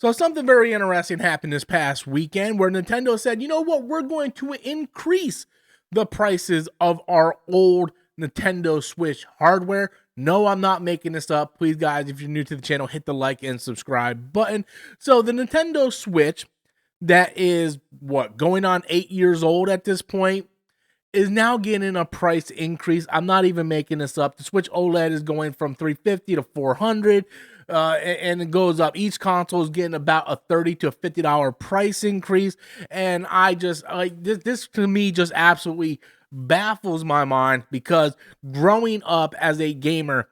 So something very interesting happened this past weekend where Nintendo said, you know what, we're going to increase the prices of our old Nintendo Switch hardware. No, I'm not making this up. Please, guys, if you're new to the channel, hit the like and subscribe button. So the Nintendo Switch, that is what, going on 8 years old at this point, is now getting a price increase. I'm not even making this up. The Switch OLED is going from $350 to $400, and it goes up. Each console is getting about a $30 to $50 price increase, and I just like this to me just absolutely baffles my mind, because growing up as a gamer,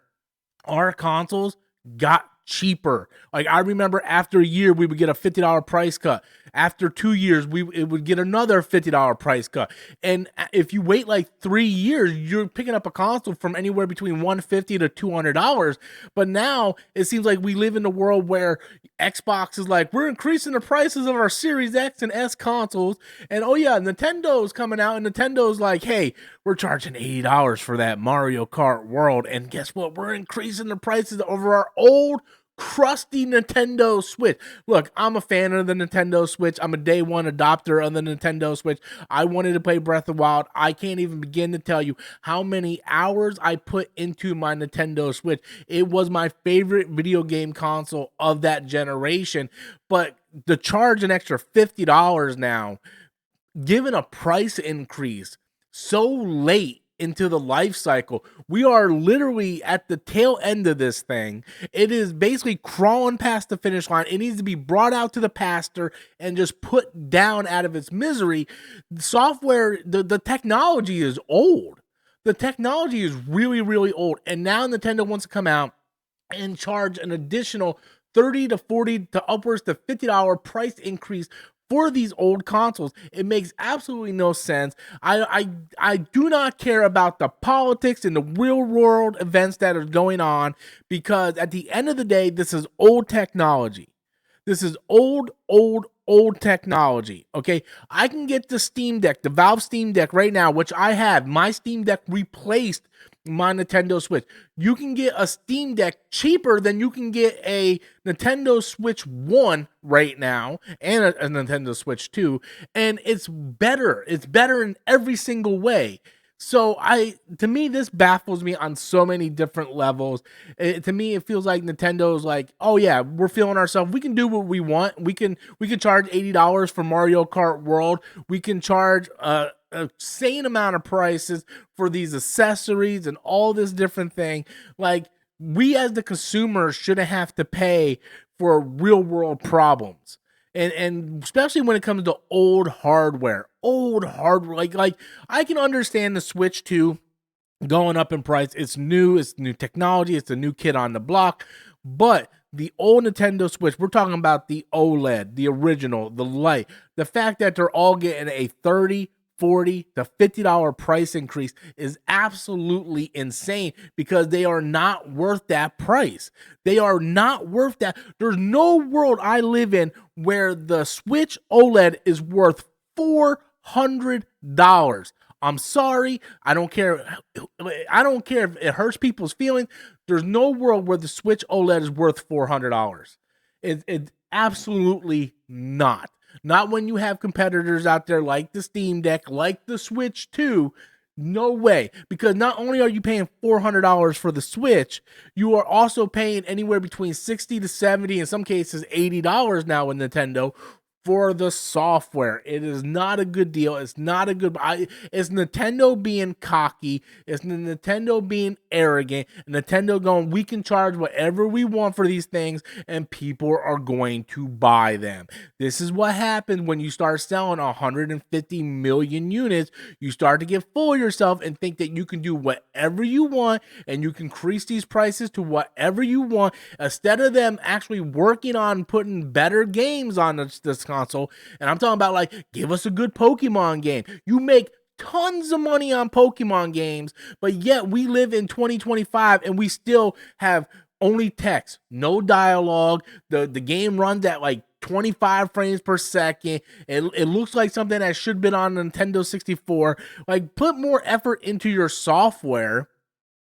our consoles got cheaper. Like, I remember after a year we would get a $50 price cut. After 2 years it would get another $50 price cut. And if you wait like 3 years, you're picking up a console from anywhere between $150 to $200. But now it seems like we live in a world where Xbox is like, we're increasing the prices of our Series X and S consoles, and oh yeah, Nintendo's coming out, and Nintendo's like, hey, we're charging $80 for that Mario Kart World, and guess what? We're increasing the prices over our old crusty Nintendo Switch. Look, I'm a fan of the Nintendo Switch. I'm a day one adopter of the Nintendo Switch. I wanted to play Breath of the Wild. I can't even begin to tell you how many hours I put into my Nintendo Switch. It was my favorite video game console of that generation. But to charge an extra $50 now, given a price increase so late into the life cycle, we are literally at the tail end of this thing. It is basically crawling past the finish line. It needs to be brought out to the pasture and just put down out of its misery. The software, the technology is old. The technology is really, really old. And now Nintendo wants to come out and charge an additional $30 to $40 to upwards to $50 price increase for these old consoles. It makes absolutely no sense. I do not care about the politics and the real world events that are going on, because at the end of the day, this is old technology. This is old technology. Okay, I can get the Steam Deck, the Valve Steam Deck right now, which I have. My Steam Deck replaced my Nintendo Switch. You can get a Steam Deck cheaper than you can get a Nintendo Switch 1 right now, and a Nintendo Switch 2, and it's better. It's better in every single way. So to me, this baffles me on so many different levels. To me, it feels like Nintendo's like, oh yeah, we're feeling ourselves. We can do what we want. We can charge $80 for Mario Kart World. We can charge a insane amount of prices for these accessories and all this different thing. Like, we as the consumer shouldn't have to pay for real world problems. And especially when it comes to old hardware, like I can understand the Switch 2 going up in price. It's new technology, it's a new kid on the block. But the old Nintendo Switch, we're talking about the OLED, the original, the Lite, the fact that they're all getting a $30, $40 to $50 price increase is absolutely insane, because they are not worth that price. They are not worth that. There's no world I live in where the Switch OLED is worth $400. I'm sorry. I don't care. I don't care if it hurts people's feelings. There's no world where the Switch OLED is worth $400. It's absolutely not. Not when you have competitors out there like the Steam Deck, like the Switch 2. No way. Because not only are you paying $400 for the Switch, you are also paying anywhere between $60 to $70, in some cases $80 now with Nintendo, for the software. It is not a good deal. It's not a good. It's Nintendo being cocky. It's Nintendo being arrogant. Nintendo going, we can charge whatever we want for these things, and people are going to buy them. This is what happens when you start selling 150 million units. You start to get full of yourself and think that you can do whatever you want, and you can increase these prices to whatever you want, instead of them actually working on putting better games on this console. And I'm talking about, like, give us a good Pokemon game. You make tons of money on Pokemon games, but yet we live in 2025 and we still have only text, no dialogue. The game runs at like 25 frames per second. It looks like something that should have been on Nintendo 64. Like, put more effort into your software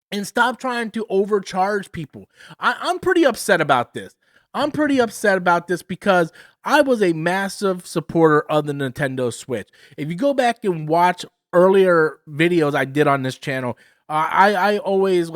and stop trying to overcharge people. I'm pretty upset about this. I'm pretty upset about this because I was a massive supporter of the Nintendo Switch. If you go back and watch earlier videos I did on this channel, I always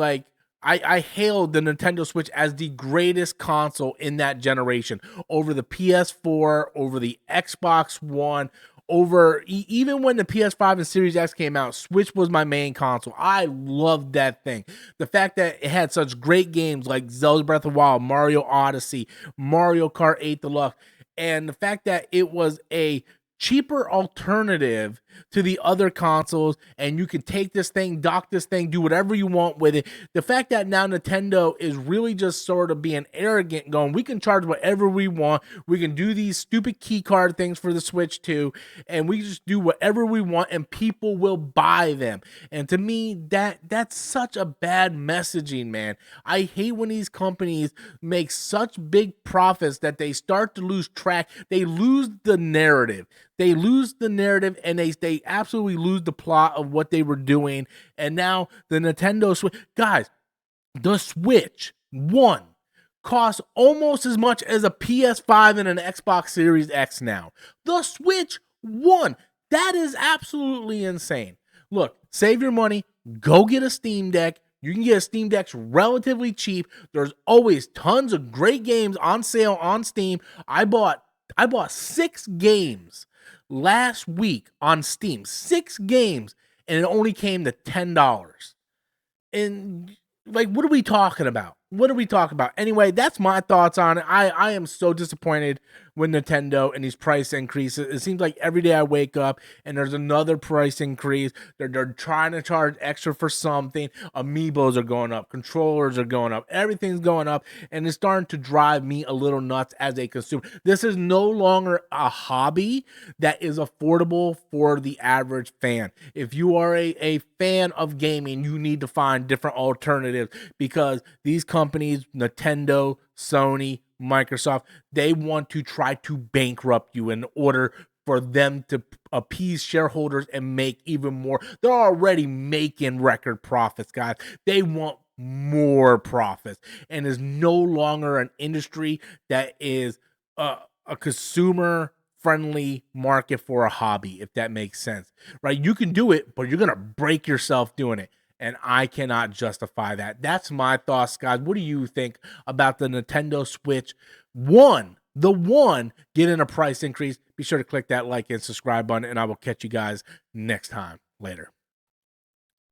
I hailed the Nintendo Switch as the greatest console in that generation over the PS4, over the Xbox One, over even when the PS5 and Series X came out. Switch was my main console. I loved that thing. The fact that it had such great games like Zelda Breath of the Wild, Mario Odyssey, Mario Kart 8 Deluxe, and the fact that it was a cheaper alternative to the other consoles, and you can take this thing, dock this thing, do whatever you want with it. The fact that now Nintendo is really just sort of being arrogant, going, we can charge whatever we want, we can do these stupid key card things for the Switch too, and we just do whatever we want and people will buy them. And to me, that's such a bad messaging, man. I hate when these companies make such big profits that they start to lose track. They lose the narrative. They lose the narrative, and they absolutely lose the plot of what they were doing. And now the Nintendo Switch, guys, the Switch One costs almost as much as a PS5 and an Xbox Series X now. The Switch One, that is absolutely insane. Look, save your money, go get a Steam Deck. You can get a Steam Deck relatively cheap. There's always tons of great games on sale on Steam. I bought 6 games last week on Steam, 6 games, and it only came to $10. And like, what are we talking about? What are we talking about? Anyway, that's my thoughts on it. I am so disappointed with Nintendo and these price increases. It seems like every day I wake up and there's another price increase. They're trying to charge extra for something. Amiibos are going up. Controllers are going up. Everything's going up. And it's starting to drive me a little nuts as a consumer. This is no longer a hobby that is affordable for the average fan. If you are a fan of gaming, you need to find different alternatives, because these companies, Nintendo, Sony, Microsoft, they want to try to bankrupt you in order for them to appease shareholders and make even more. They're already making record profits, guys. They want more profits, and is no longer an industry that is a consumer friendly market for a hobby, if that makes sense, right? You can do it, but you're gonna break yourself doing it. And I cannot justify that. That's my thoughts, guys. What do you think about the Nintendo Switch One? The One getting a price increase. Be sure to click that like and subscribe button, and I will catch you guys next time. Later.